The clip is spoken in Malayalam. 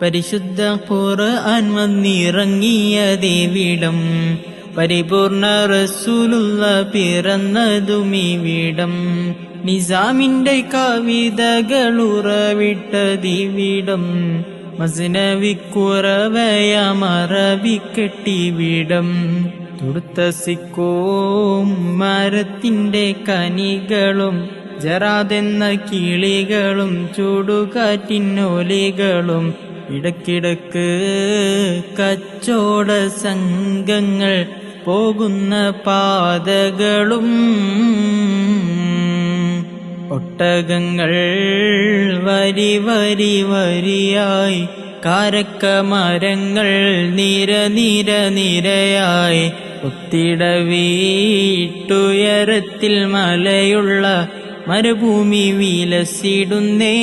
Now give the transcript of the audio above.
പരിശുദ്ധ ഖുർആൻ വന്നിറങ്ങിയതേവിടം, പരിപൂർണ റസൂലുള്ള പിറന്നതുമിവിടം, നിസാമിന്റെ കവിതകളുറവിട്ടതിവിടം, മസ്നവിക്കുറവയമറബിക്കെട്ടിവിടം, തുടുത്ത സിക്കോം മരത്തിന്റെ കനികളും, ജറാദെന്ന കിളികളും, ചൂടുകാറ്റിനോലികളും, ഇടക്കിടക്ക് കച്ചോട സംഘങ്ങൾ പോകുന്ന പാതകളും, ഒട്ടകങ്ങൾ വരി വരി വരിയായി, കാരക്കമരങ്ങൾ നിര നിര നിരയായി, ഒത്തിട വീട്ടുയരത്തിൽ മലയുള്ള മരുഭൂമി വിലസിടുന്നേ.